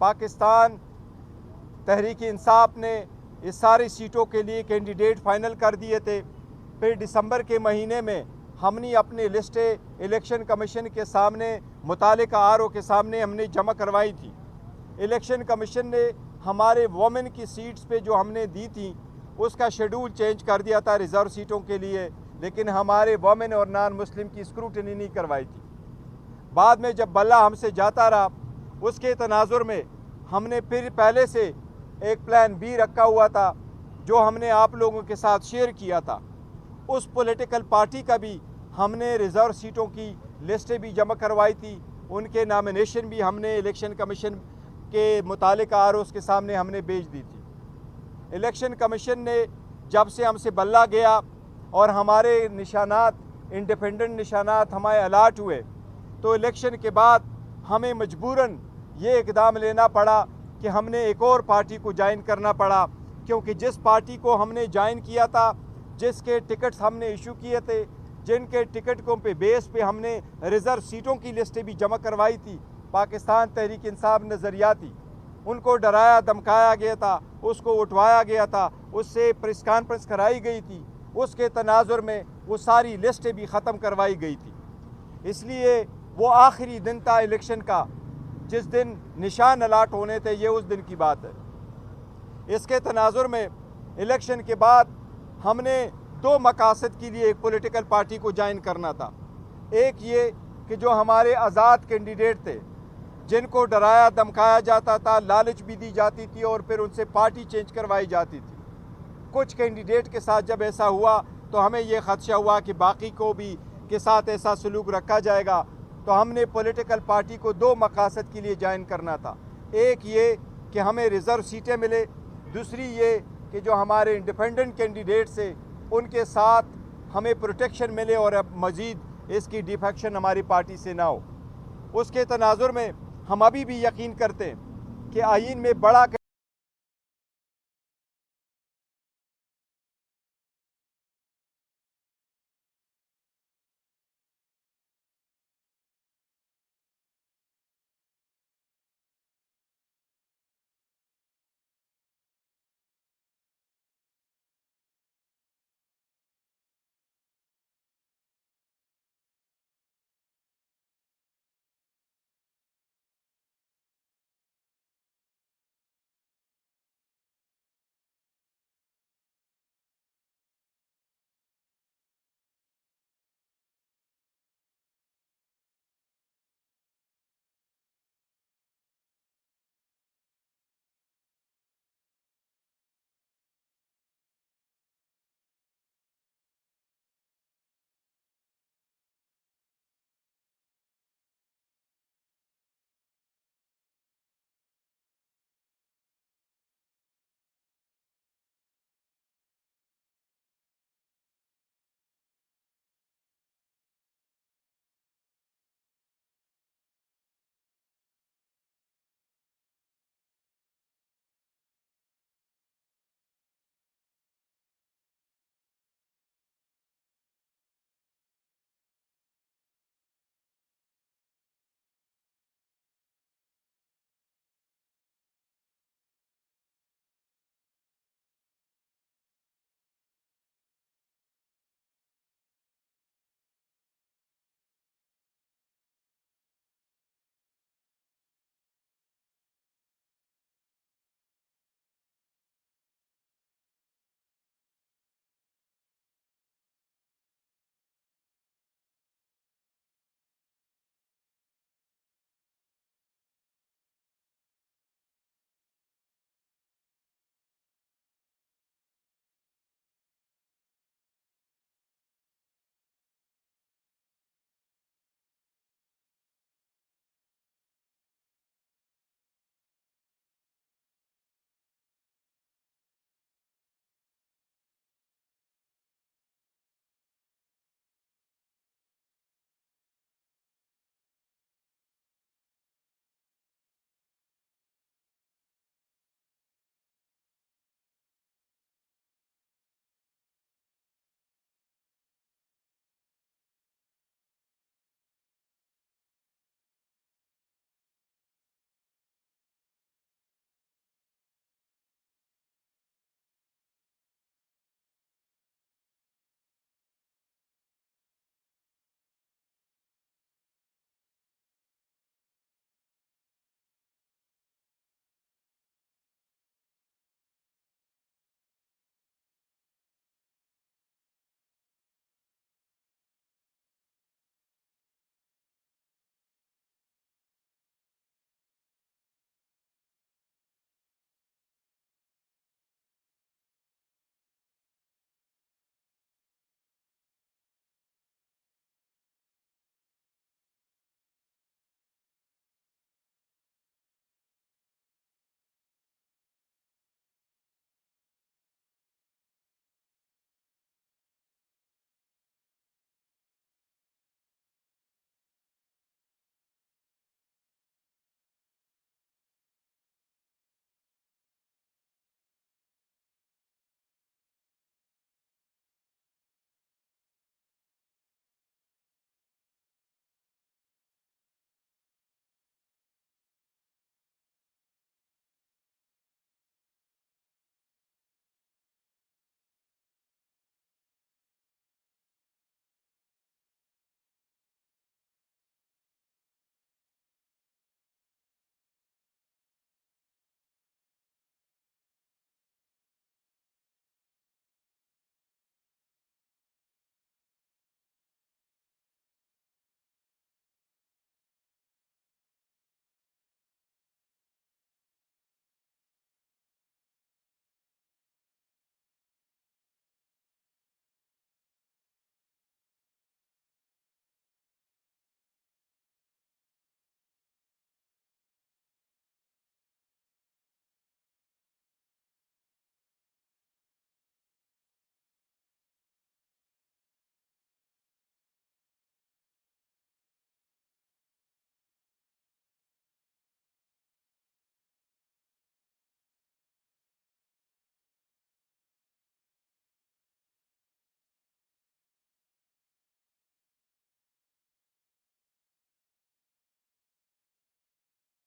पाकिस्तान तहरीक इंसाफ ने इस सारी सीटों के लिए कैंडिडेट फाइनल कर दिए थे। फिर दिसंबर के महीने में हमने अपनी लिस्टें इलेक्शन कमीशन के सामने, मुतालिका आरओ के सामने हमने जमा करवाई थी। इलेक्शन कमीशन ने हमारे वोमेन की सीट्स पे जो हमने दी थी उसका शेड्यूल चेंज कर दिया था रिज़र्व सीटों के लिए, लेकिन हमारे वोमेन और नॉन मुस्लिम की स्क्रूटनी नहीं करवाई थी। बाद में जब बल्ला हमसे जाता रहा, उसके तनाजुर में हमने फिर पहले से एक प्लान बी रखा हुआ था जो हमने आप लोगों के साथ शेयर किया था। उस पॉलिटिकल पार्टी का भी हमने रिज़र्व सीटों की लिस्टें भी जमा करवाई थी, उनके नॉमिनेशन भी हमने इलेक्शन कमीशन के मुतालिका आरओज़ के सामने हमने भेज दी थी। इलेक्शन कमीशन ने जब से हमसे बल्ला गया और हमारे निशानात, इंडिपेंडेंट निशानात हमारे अलाट हुए, तो इलेक्शन के बाद हमें मजबूरन ये इक़दाम लेना पड़ा कि हमने एक और पार्टी को ज्वाइन करना पड़ा, क्योंकि जिस पार्टी को हमने ज्वाइन किया था, जिसके टिकट्स हमने इशू किए थे, जिनके टिकटों पे बेस पे हमने रिज़र्व सीटों की लिस्टें भी जमा करवाई थी, पाकिस्तान तहरीक इंसाफ नज़रियाती, उनको डराया धमकाया गया था, उसको उठवाया गया था, उससे प्रेस कॉन्फ्रेंस कराई गई थी, उसके तनाजुर में वो सारी लिस्टें भी ख़त्म करवाई गई थी। इसलिए वो आखिरी दिन था इलेक्शन का, जिस दिन निशान अलाट होने थे, ये उस दिन की बात है। इसके तनाजुर में इलेक्शन के बाद हमने दो मकासद के लिए एक पॉलिटिकल पार्टी को ज्वाइन करना था। एक ये कि जो हमारे आज़ाद कैंडिडेट थे, जिनको डराया धमकाया जाता था, लालच भी दी जाती थी और फिर उनसे पार्टी चेंज करवाई जाती थी। कुछ कैंडिडेट के साथ जब ऐसा हुआ तो हमें ये ख़दशा हुआ कि बाकी को भी के साथ ऐसा सलूक रखा जाएगा, तो हमने पॉलिटिकल पार्टी को दो मकासद के लिए ज्वाइन करना था। एक ये कि हमें रिज़र्व सीटें मिले, दूसरी ये कि जो हमारे इंडिपेंडेंट कैंडिडेट्स हैं उनके साथ हमें प्रोटेक्शन मिले और अब मज़ीद इसकी डिफेक्शन हमारी पार्टी से ना हो। उसके तनाजुर में हम अभी भी यकीन करते हैं कि आईन में बड़ा